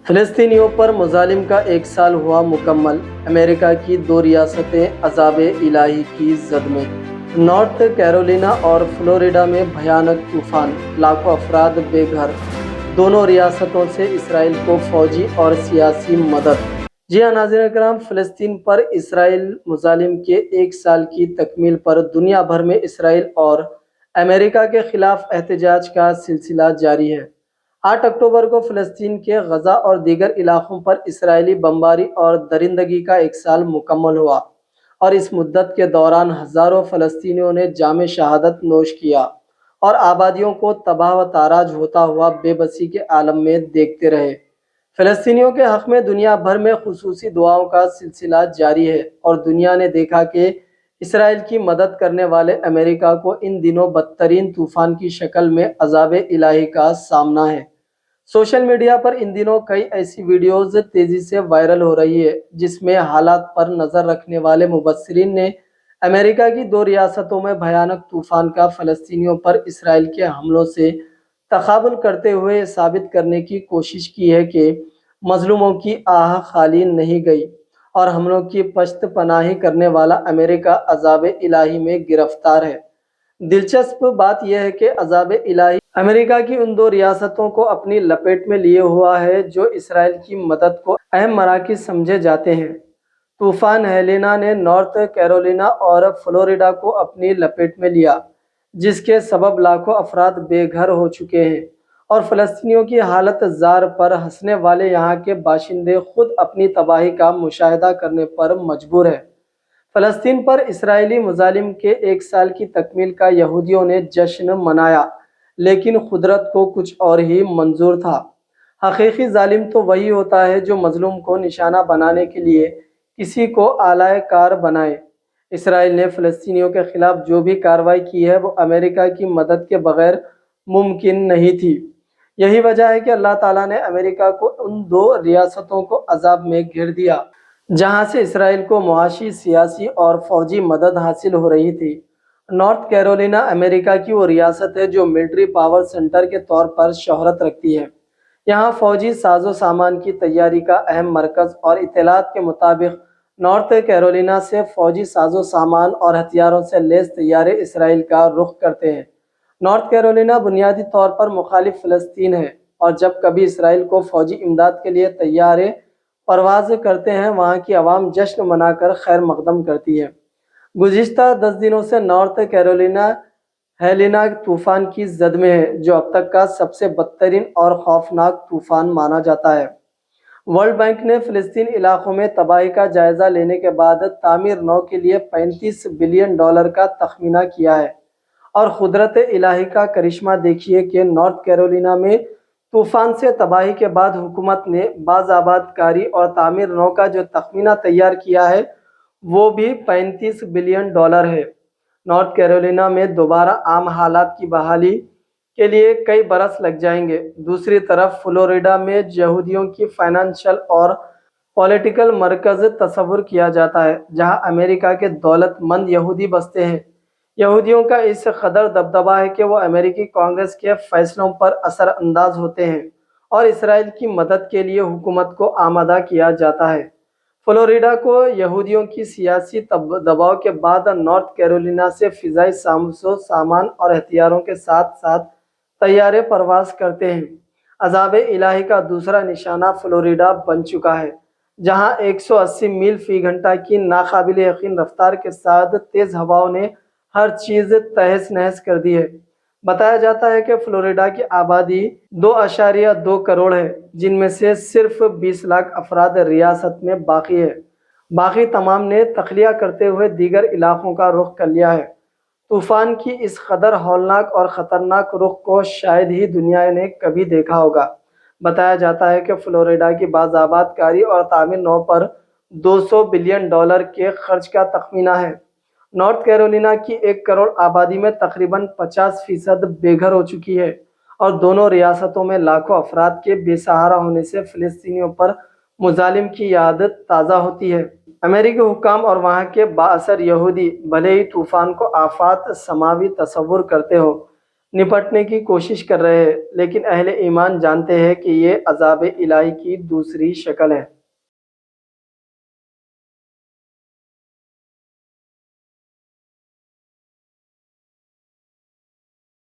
فلسطینیوں پر مظالم کا ایک سال ہوا مکمل، امریکہ کی دو ریاستیں عذاب الہی کی زد میں۔ نارتھ کیرولینا اور فلوریڈا میں بھیانک طوفان، لاکھوں افراد بے گھر۔ دونوں ریاستوں سے اسرائیل کو فوجی اور سیاسی مدد۔ جی ہاں ناظرین کرام، فلسطین پر اسرائیل مظالم کے ایک سال کی تکمیل پر دنیا بھر میں اسرائیل اور امریکہ کے خلاف احتجاج کا سلسلہ جاری ہے۔ 8 اکتوبر کو فلسطین کے غزہ اور دیگر علاقوں پر اسرائیلی بمباری اور درندگی کا ایک سال مکمل ہوا، اور اس مدت کے دوران ہزاروں فلسطینیوں نے جام شہادت نوش کیا اور آبادیوں کو تباہ و تاراج ہوتا ہوا بے بسی کے عالم میں دیکھتے رہے۔ فلسطینیوں کے حق میں دنیا بھر میں خصوصی دعاؤں کا سلسلہ جاری ہے، اور دنیا نے دیکھا کہ اسرائیل کی مدد کرنے والے امریکہ کو ان دنوں بدترین طوفان کی شکل میں عذاب الہی کا سامنا ہے۔ سوشل میڈیا پر ان دنوں کئی ایسی ویڈیوز تیزی سے وائرل ہو رہی ہے جس میں حالات پر نظر رکھنے والے مبصرین نے امریکہ کی دو ریاستوں میں بھیانک طوفان کا فلسطینیوں پر اسرائیل کے حملوں سے تقابل کرتے ہوئے یہ ثابت کرنے کی کوشش کی ہے کہ مظلوموں کی آہ خالی نہیں گئی، اور حملوں کی پشت پناہی کرنے والا امریکہ عذاب الہی میں گرفتار ہے۔ دلچسپ بات یہ ہے کہ عذاب الہی امریکہ کی ان دو ریاستوں کو اپنی لپیٹ میں لیے ہوا ہے جو اسرائیل کی مدد کو اہم مراکز سمجھے جاتے ہیں۔ طوفان ہیلینا نے نارتھ کیرولینا اور فلوریڈا کو اپنی لپیٹ میں لیا، جس کے سبب لاکھوں افراد بے گھر ہو چکے ہیں، اور فلسطینیوں کی حالت زار پر ہنسنے والے یہاں کے باشندے خود اپنی تباہی کا مشاہدہ کرنے پر مجبور ہیں۔ فلسطین پر اسرائیلی مظالم کے ایک سال کی تکمیل کا یہودیوں نے جشن منایا، لیکن قدرت کو کچھ اور ہی منظور تھا۔ حقیقی ظالم تو وہی ہوتا ہے جو مظلوم کو نشانہ بنانے کے لیے کسی کو آلائے کار بنائے۔ اسرائیل نے فلسطینیوں کے خلاف جو بھی کارروائی کی ہے وہ امریکہ کی مدد کے بغیر ممکن نہیں تھی۔ یہی وجہ ہے کہ اللہ تعالیٰ نے امریکہ کو ان دو ریاستوں کو عذاب میں گھیر دیا جہاں سے اسرائیل کو معاشی، سیاسی اور فوجی مدد حاصل ہو رہی تھی۔ نارتھ کیرولینا امریکہ کی وہ ریاست ہے جو ملٹری پاور سینٹر کے طور پر شہرت رکھتی ہے۔ یہاں فوجی ساز و سامان کی تیاری کا اہم مرکز، اور اطلاعات کے مطابق نارتھ کیرولینا سے فوجی ساز و سامان اور ہتھیاروں سے لیس طیارے اسرائیل کا رخ کرتے ہیں۔ نارتھ کیرولینا بنیادی طور پر مخالف فلسطین ہے، اور جب کبھی اسرائیل کو فوجی امداد کے لیے طیارے پرواز کرتے ہیں، وہاں کی عوام جشن منا کر خیر مقدم کرتی ہے۔ گزشتہ 10 دنوں سے نارتھ کیرولینا ہیلینا طوفان کی زد میں ہے، جو اب تک کا سب سے بدترین اور خوفناک طوفان مانا جاتا ہے۔ ورلڈ بینک نے فلسطین علاقوں میں تباہی کا جائزہ لینے کے بعد تعمیر نو کے لیے $35 بلین کا تخمینہ کیا ہے، اور قدرت الہی کا کرشمہ دیکھیے کہ نارتھ کیرولینا میں طوفان سے تباہی کے بعد حکومت نے باز آباد کاری اور تعمیر نو کا جو تخمینہ تیار کیا ہے وہ بھی $35 بلین ہے۔ نارتھ کیرولینا میں دوبارہ عام حالات کی بحالی کے لیے کئی برس لگ جائیں گے۔ دوسری طرف فلوریڈا میں یہودیوں کی فائنانشل اور پولیٹیکل مرکز تصور کیا جاتا ہے، جہاں امریکہ کے دولت مند یہودی بستے ہیں۔ یہودیوں کا اس قدر دبدبہ ہے کہ وہ امریکی کانگریس کے فیصلوں پر اثر انداز ہوتے ہیں، اور اسرائیل کی مدد کے لیے حکومت کو آمادہ کیا جاتا ہے۔ فلوریڈا کو یہودیوں کی سیاسی دباؤ کے بعد نارتھ کیرولینا سے فضائی ساز و سامان اور ہتھیاروں کے ساتھ ساتھ طیارے پرواز کرتے ہیں۔ عذاب الہی کا دوسرا نشانہ فلوریڈا بن چکا ہے، جہاں 180 میل فی گھنٹہ کی ناقابل یقین رفتار کے ساتھ تیز ہواؤں نے ہر چیز تہس نہس کر دی ہے۔ بتایا جاتا ہے کہ فلوریڈا کی آبادی 2.2 کروڑ ہے، جن میں سے صرف 20 لاکھ افراد ریاست میں باقی ہے۔ باقی تمام نے تخلیہ کرتے ہوئے دیگر علاقوں کا رخ کر لیا ہے۔ طوفان کی اس قدر ہولناک اور خطرناک رخ کو شاید ہی دنیا نے کبھی دیکھا ہوگا۔ بتایا جاتا ہے کہ فلوریڈا کی باز آباد کاری اور تعمیر نو پر $200 بلین کے خرچ کا تخمینہ ہے۔ نارتھ کیرولینا کی 1 کروڑ آبادی میں تقریباً 50% بے گھر ہو چکی ہے، اور دونوں ریاستوں میں لاکھوں افراد کے بے سہارا ہونے سے فلسطینیوں پر مظالم کی یاد تازہ ہوتی ہے۔ امریکی حکام اور وہاں کے بااثر یہودی بھلے ہی طوفان کو آفات سماوی تصور کرتے ہو، نپٹنے کی کوشش کر رہے ہیں، لیکن اہل ایمان جانتے ہیں کہ یہ عذاب الہی کی دوسری شکل ہے۔